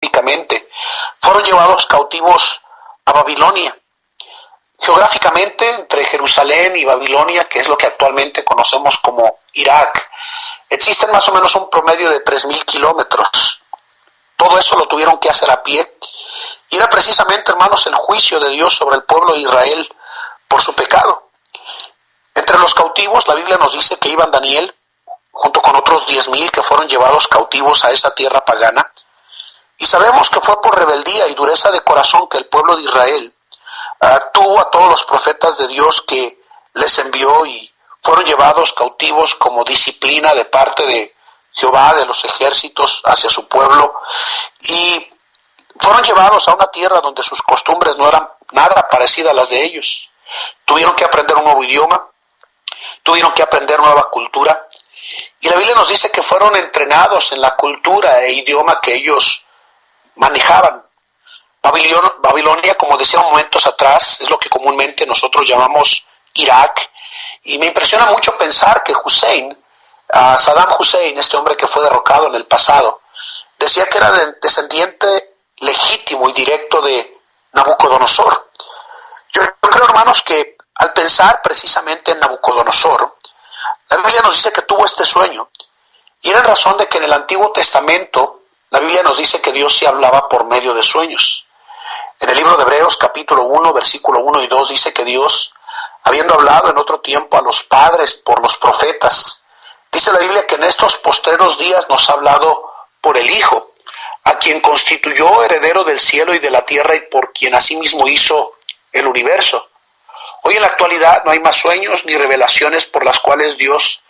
históricamente, fueron llevados cautivos a Babilonia. Geográficamente, entre Jerusalén y Babilonia, que es lo que actualmente conocemos como Irak, existen más o menos un promedio de 3,000 kilómetros. Todo eso lo tuvieron que hacer a pie. Y era precisamente, hermanos, el juicio de Dios sobre el pueblo de Israel por su pecado. Entre los cautivos, la Biblia nos dice que iban Daniel, junto con otros 10,000 que fueron llevados cautivos a esa tierra pagana. Y sabemos que fue por rebeldía y dureza de corazón que el pueblo de Israel tuvo a todos los profetas de Dios que les envió y fueron llevados cautivos como disciplina de parte de Jehová, de los ejércitos, hacia su pueblo. Y fueron llevados a una tierra donde sus costumbres no eran nada parecidas a las de ellos. Tuvieron que aprender un nuevo idioma, tuvieron que aprender nueva cultura. Y la Biblia nos dice que fueron entrenados en la cultura e idioma que ellos manejaban. Babilonia, como decía momentos atrás, es lo que comúnmente nosotros llamamos Irak. Y me impresiona mucho pensar que Saddam Hussein, este hombre que fue derrocado en el pasado, decía que era descendiente legítimo y directo de Nabucodonosor. Yo creo, hermanos, que al pensar precisamente en Nabucodonosor, la Biblia nos dice que tuvo este sueño. Y era en razón de que en el Antiguo Testamento, la Biblia nos dice que Dios sí hablaba por medio de sueños. En el libro de Hebreos, capítulo 1, versículo 1 y 2, dice que Dios, habiendo hablado en otro tiempo a los padres por los profetas, dice la Biblia que en estos postreros días nos ha hablado por el Hijo, a quien constituyó heredero del cielo y de la tierra y por quien asimismo hizo el universo. Hoy en la actualidad no hay más sueños ni revelaciones por las cuales Dios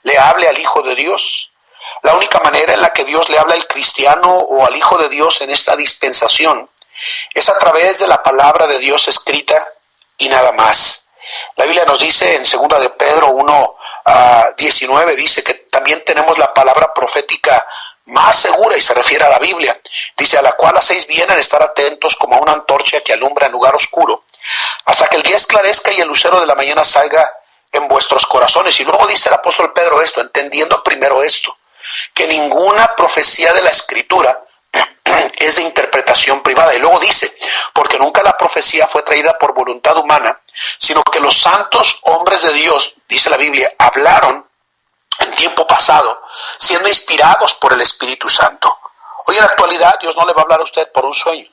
le hable al Hijo de Dios. La única manera en la que Dios le habla al cristiano o al Hijo de Dios en esta dispensación es a través de la palabra de Dios escrita y nada más. La Biblia nos dice en 2 de Pedro 1:19, dice que también tenemos la palabra profética más segura y se refiere a la Biblia. Dice, a la cual hacéis bien en estar atentos como a una antorcha que alumbra en lugar oscuro, hasta que el día esclarezca y el lucero de la mañana salga en vuestros corazones. Y luego dice el apóstol Pedro esto, entendiendo primero esto, que ninguna profecía de la Escritura es de interpretación privada. Y luego dice, porque nunca la profecía fue traída por voluntad humana, sino que los santos hombres de Dios, dice la Biblia, hablaron en tiempo pasado, siendo inspirados por el Espíritu Santo. Hoy en la actualidad Dios no le va a hablar a usted por un sueño.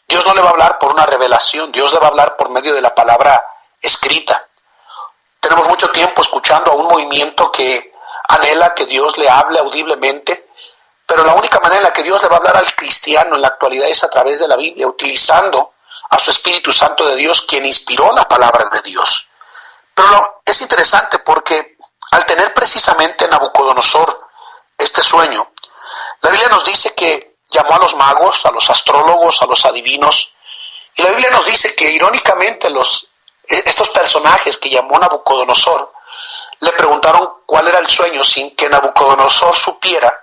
Dios no le va a hablar por una revelación. Dios le va a hablar por medio de la palabra escrita. Tenemos mucho tiempo escuchando a un movimiento que anhela que Dios le hable audiblemente, pero la única manera en la que Dios le va a hablar al cristiano en la actualidad es a través de la Biblia, utilizando a su Espíritu Santo de Dios, quien inspiró la palabra de Dios. Pero es interesante porque al tener precisamente Nabucodonosor este sueño, la Biblia nos dice que llamó a los magos, a los astrólogos, a los adivinos, y la Biblia nos dice que irónicamente estos personajes que llamó Nabucodonosor le preguntaron cuál era el sueño sin que Nabucodonosor supiera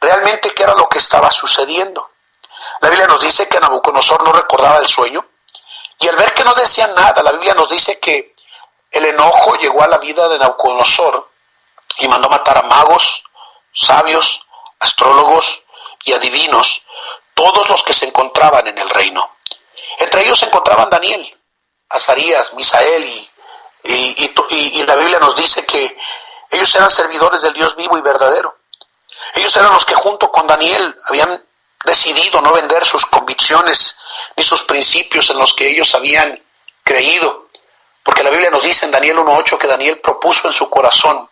realmente qué era lo que estaba sucediendo. La Biblia nos dice que Nabucodonosor no recordaba el sueño, y al ver que no decían nada, la Biblia nos dice que el enojo llegó a la vida de Nabucodonosor y mandó matar a magos, sabios, astrólogos y adivinos, todos los que se encontraban en el reino. Entre ellos se encontraban Daniel, Azarías, Misael y la Biblia nos dice que ellos eran servidores del Dios vivo y verdadero. Ellos eran los que junto con Daniel habían decidido no vender sus convicciones ni sus principios en los que ellos habían creído. Porque la Biblia nos dice en Daniel 1:8 que Daniel propuso en su corazón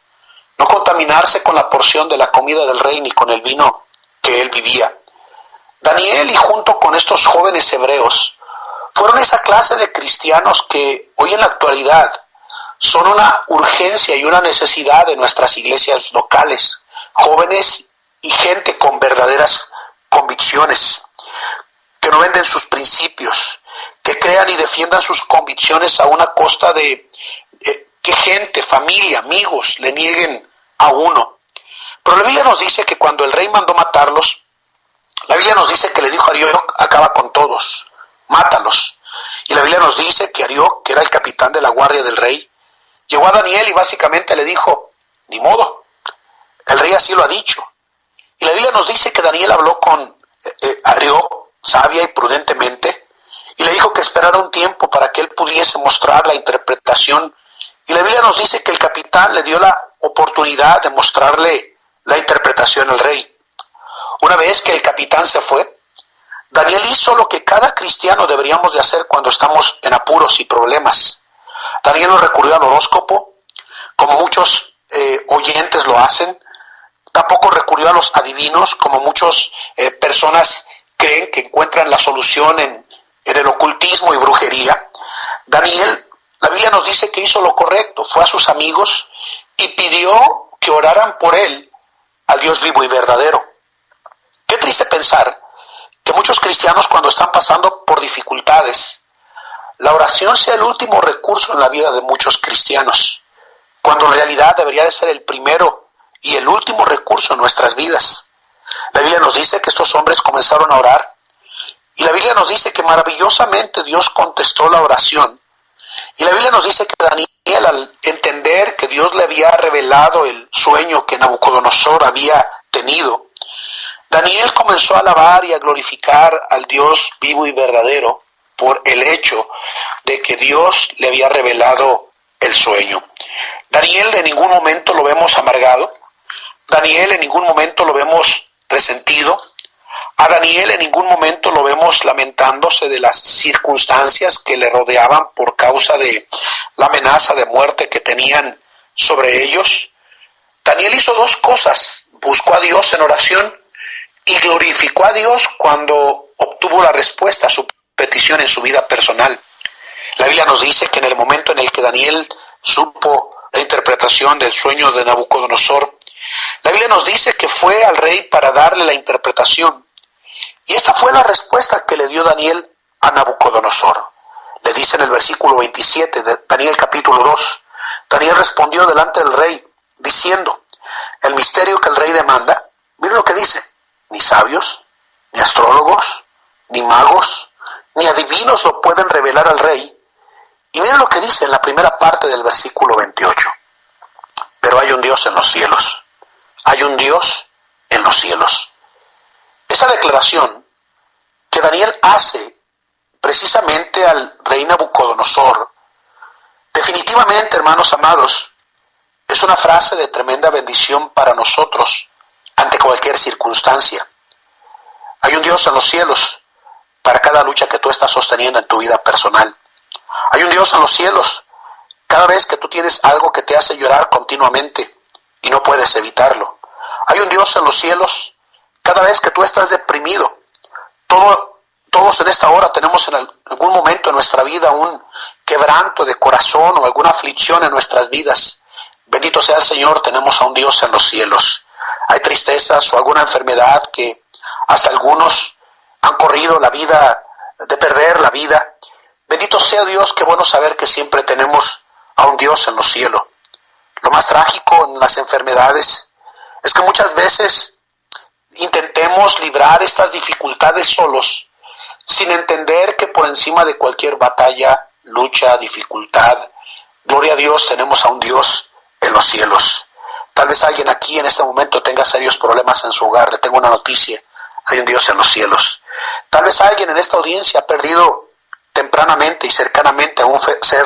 no contaminarse con la porción de la comida del rey ni con el vino que él vivía. Daniel y junto con estos jóvenes hebreos fueron esa clase de cristianos que hoy en la actualidad son una urgencia y una necesidad de nuestras iglesias locales. Jóvenes y gente con verdaderas convicciones, que no venden sus principios, que crean y defiendan sus convicciones a una costa de que gente, familia, amigos le nieguen a uno. Pero la Biblia nos dice que cuando el rey mandó matarlos, la Biblia nos dice que le dijo a Arioc, acaba con todos, mátalos. Y la Biblia nos dice que Arioc, que era el capitán de la guardia del rey, llegó a Daniel y básicamente le dijo, ni modo, el rey así lo ha dicho. Y la Biblia nos dice que Daniel habló con Arió sabia y prudentemente y le dijo que esperara un tiempo para que él pudiese mostrar la interpretación. Y la Biblia nos dice que el capitán le dio la oportunidad de mostrarle la interpretación al rey. Una vez que el capitán se fue, Daniel hizo lo que cada cristiano deberíamos de hacer cuando estamos en apuros y problemas. Daniel no recurrió al horóscopo, como muchos oyentes lo hacen. Tampoco recurrió a los adivinos, como muchas personas creen que encuentran la solución en el ocultismo y brujería. Daniel, la Biblia nos dice que hizo lo correcto, fue a sus amigos y pidió que oraran por él al Dios vivo y verdadero. Qué triste pensar que muchos cristianos, cuando están pasando por dificultades, la oración sea el último recurso en la vida de muchos cristianos, cuando en realidad debería de ser el primero y el último recurso en nuestras vidas. La Biblia nos dice que estos hombres comenzaron a orar y la Biblia nos dice que maravillosamente Dios contestó la oración. Y la Biblia nos dice que Daniel, al entender que Dios le había revelado el sueño que Nabucodonosor había tenido, Daniel comenzó a alabar y a glorificar al Dios vivo y verdadero por el hecho de que Dios le había revelado el sueño. Daniel en ningún momento lo vemos amargado. Daniel en ningún momento lo vemos resentido. A Daniel en ningún momento lo vemos lamentándose de las circunstancias que le rodeaban por causa de la amenaza de muerte que tenían sobre ellos. Daniel hizo dos cosas: buscó a Dios en oración y glorificó a Dios cuando obtuvo la respuesta a su petición en su vida personal. La Biblia nos dice que en el momento en el que Daniel supo la interpretación del sueño de Nabucodonosor, la Biblia nos dice que fue al rey para darle la interpretación. Y esta fue la respuesta que le dio Daniel a Nabucodonosor. Le dice en el versículo 27 de Daniel capítulo 2, Daniel respondió delante del rey, diciendo, el misterio que el rey demanda, miren lo que dice, ni sabios, ni astrólogos, ni magos, ni adivinos lo pueden revelar al rey. Y miren lo que dice en la primera parte del versículo 28. Pero hay un Dios en los cielos. Hay un Dios en los cielos. Esa declaración que Daniel hace precisamente al rey Nabucodonosor, definitivamente, hermanos amados, es una frase de tremenda bendición para nosotros ante cualquier circunstancia. Hay un Dios en los cielos para cada lucha que tú estás sosteniendo en tu vida personal. Hay un Dios en los cielos cada vez que tú tienes algo que te hace llorar continuamente y no puedes evitarlo. Hay un Dios en los cielos cada vez que tú estás deprimido. Todos en esta hora tenemos en algún momento en nuestra vida un quebranto de corazón o alguna aflicción en nuestras vidas. Bendito sea el Señor, tenemos a un Dios en los cielos. Hay tristezas o alguna enfermedad que hasta algunos han corrido la vida, de perder la vida. Bendito sea Dios, qué bueno saber que siempre tenemos a un Dios en los cielos. Lo más trágico en las enfermedades es que muchas veces intentemos librar estas dificultades solos, sin entender que por encima de cualquier batalla, lucha, dificultad, gloria a Dios, tenemos a un Dios en los cielos. Tal vez alguien aquí en este momento tenga serios problemas en su hogar. Le tengo una noticia: hay un Dios en los cielos. Tal vez alguien en esta audiencia ha perdido tempranamente y cercanamente a un ser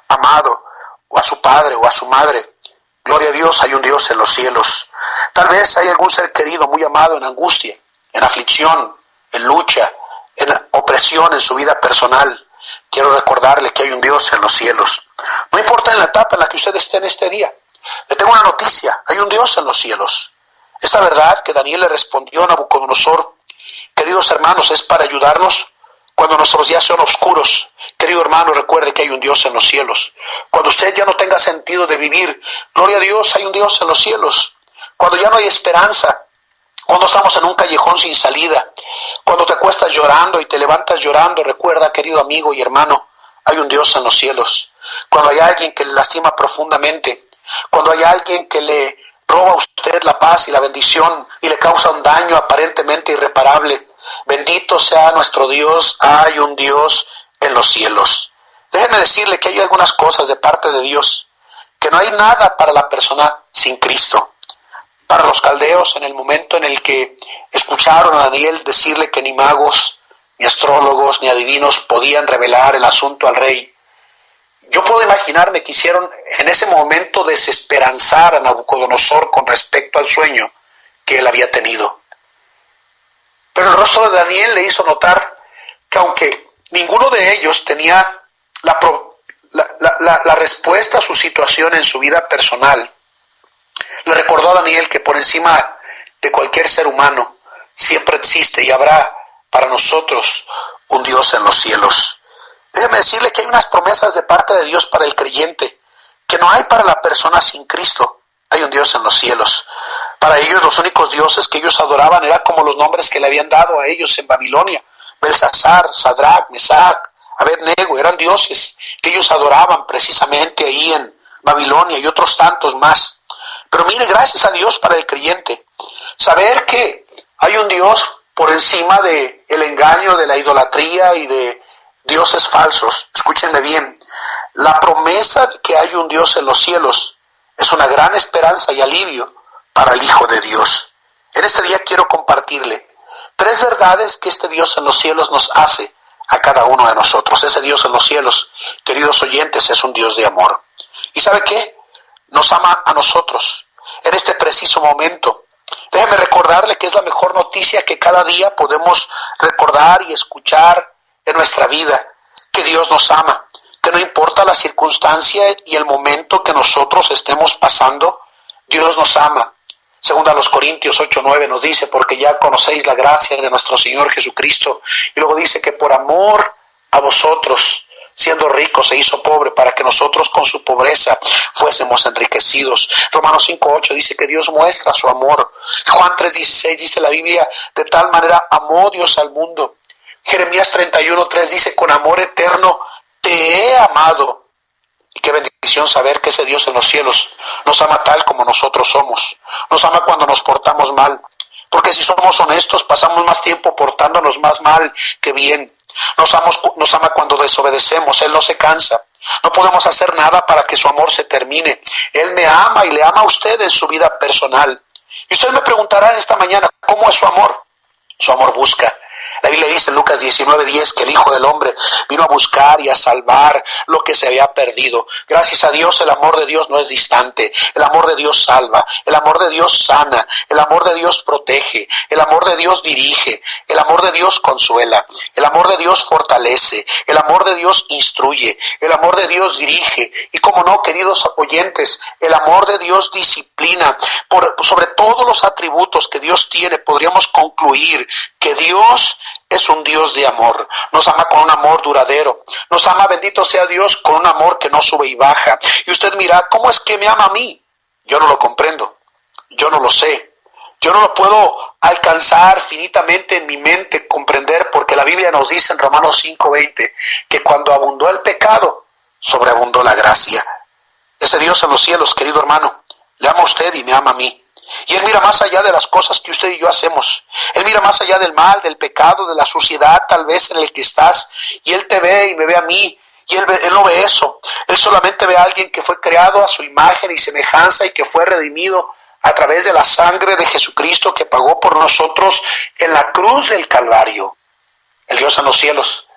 amado, o a su padre o a su madre. Gloria a Dios, hay un Dios en los cielos. Tal vez hay algún ser querido muy amado en angustia, en aflicción, en lucha, en opresión en su vida personal. Quiero recordarle que hay un Dios en los cielos. No importa en la etapa en la que usted esté en este día. Le tengo una noticia: hay un Dios en los cielos. Esta verdad que Daniel le respondió a Nabucodonosor, queridos hermanos, es para ayudarnos cuando nuestros días son oscuros. Querido hermano, recuerde que hay un Dios en los cielos. Cuando usted ya no tenga sentido de vivir, gloria a Dios, hay un Dios en los cielos. Cuando ya no hay esperanza, cuando estamos en un callejón sin salida, cuando te acuestas llorando y te levantas llorando, recuerda, querido amigo y hermano, hay un Dios en los cielos. Cuando hay alguien que le lastima profundamente, cuando hay alguien que le roba a usted la paz y la bendición y le causa un daño aparentemente irreparable, bendito sea nuestro Dios, hay un Dios en los cielos. Déjeme decirle que hay algunas cosas de parte de Dios, que no hay nada para la persona sin Cristo. Para los caldeos, en el momento en el que escucharon a Daniel decirle que ni magos, ni astrólogos, ni adivinos podían revelar el asunto al rey. Yo puedo imaginarme que hicieron en ese momento desesperanzar a Nabucodonosor con respecto al sueño que él había tenido. Pero el rostro de Daniel le hizo notar que aunque ninguno de ellos tenía la respuesta a su situación en su vida personal, le recordó a Daniel que por encima de cualquier ser humano siempre existe y habrá para nosotros un Dios en los cielos. Déjeme decirle que hay unas promesas de parte de Dios para el creyente que no hay para la persona sin Cristo. Hay un Dios en los cielos. Para ellos los únicos dioses que ellos adoraban eran como los nombres que le habían dado a ellos en Babilonia. Belsasar, Sadrach, Mesach, Abednego, eran dioses que ellos adoraban precisamente ahí en Babilonia y otros tantos más. Pero mire, gracias a Dios para el creyente, saber que hay un Dios por encima del engaño, de la idolatría y de dioses falsos. Escúchenme bien, la promesa de que hay un Dios en los cielos es una gran esperanza y alivio para el Hijo de Dios. En este día quiero compartirle 3 verdades que este Dios en los cielos nos hace a cada uno de nosotros. Ese Dios en los cielos, queridos oyentes, es un Dios de amor. ¿Y sabe qué? Nos ama a nosotros en este preciso momento. Déjeme recordarle que es la mejor noticia que cada día podemos recordar y escuchar en nuestra vida, que Dios nos ama, que no importa la circunstancia y el momento que nosotros estemos pasando, Dios nos ama. Segunda a los Corintios 8:9 nos dice, porque ya conocéis la gracia de nuestro Señor Jesucristo. Y luego dice que por amor a vosotros, siendo rico, se hizo pobre para que nosotros con su pobreza fuésemos enriquecidos. Romanos 5:8 dice que Dios muestra su amor. Juan 3:16 dice la Biblia, de tal manera amó Dios al mundo. Jeremías 31:3 dice, con amor eterno te he amado. Y qué bendición saber que ese Dios en los cielos nos ama tal como nosotros somos. Nos ama cuando nos portamos mal. Porque si somos honestos, pasamos más tiempo portándonos más mal que bien. Nos ama cuando desobedecemos. Él no se cansa. No podemos hacer nada para que su amor se termine. Él me ama y le ama a usted en su vida personal. Y usted me preguntará en esta mañana, ¿cómo es su amor? Su amor busca. La Biblia dice en Lucas 19:10 que el Hijo del Hombre vino a buscar y a salvar lo que se había perdido. Gracias a Dios, el amor de Dios no es distante. El amor de Dios salva. El amor de Dios sana. El amor de Dios protege. El amor de Dios dirige. El amor de Dios consuela. El amor de Dios fortalece. El amor de Dios instruye. El amor de Dios dirige. Y como no, queridos oyentes, el amor de Dios disciplina. Sobre todos los atributos que Dios tiene, podríamos concluir que Dios es un Dios de amor. Nos ama con un amor duradero. Nos ama, bendito sea Dios, con un amor que no sube y baja. Y usted mira, ¿cómo es que me ama a mí? Yo no lo comprendo. Yo no lo sé. Yo no lo puedo alcanzar finitamente en mi mente, comprender, porque la Biblia nos dice en Romanos 5:20 que cuando abundó el pecado, sobreabundó la gracia. Ese Dios en los cielos, querido hermano, le ama a usted y me ama a mí. Y Él mira más allá de las cosas que usted y yo hacemos. Él mira más allá del mal, del pecado, de la suciedad tal vez en el que estás. Y Él te ve y me ve a mí. Y Él no ve eso. Él solamente ve a alguien que fue creado a su imagen y semejanza y que fue redimido a través de la sangre de Jesucristo que pagó por nosotros en la cruz del Calvario. El Dios en los cielos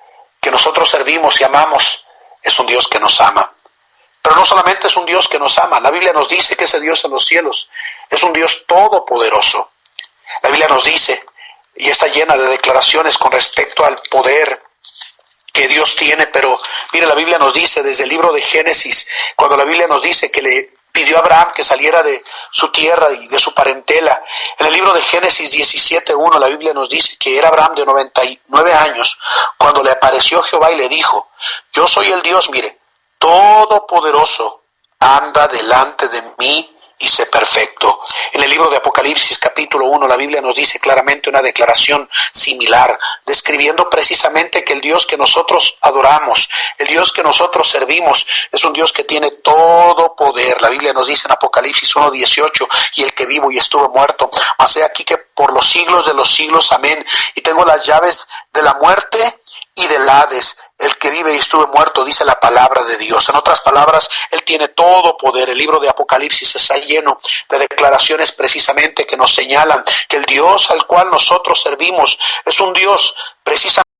que nosotros servimos y amamos es un Dios que nos ama. Pero no solamente es un Dios que nos ama, la Biblia nos dice que ese Dios en los cielos es un Dios todopoderoso. La Biblia nos dice, y está llena de declaraciones con respecto al poder que Dios tiene, pero mire, la Biblia nos dice desde el libro de Génesis, cuando la Biblia nos dice que le pidió a Abraham que saliera de su tierra y de su parentela. En el libro de Génesis 17:1 la Biblia nos dice que era Abraham de 99 años cuando le apareció Jehová y le dijo, yo soy el Dios, mire, todopoderoso, anda delante de mí y sé perfecto. En el libro de Apocalipsis capítulo 1 la Biblia nos dice claramente una declaración similar, describiendo precisamente que el Dios que nosotros adoramos, el Dios que nosotros servimos, es un Dios que tiene todo poder. La Biblia nos dice en Apocalipsis 1:18, y el que vivo y estuve muerto, mas he aquí que por los siglos de los siglos, amén, y tengo las llaves de la muerte y del Hades. el que vive y estuve muerto, dice la palabra de Dios. En otras palabras, Él tiene todo poder. El libro de Apocalipsis está lleno de declaraciones precisamente que nos señalan que el Dios al cual nosotros servimos es un Dios precisamente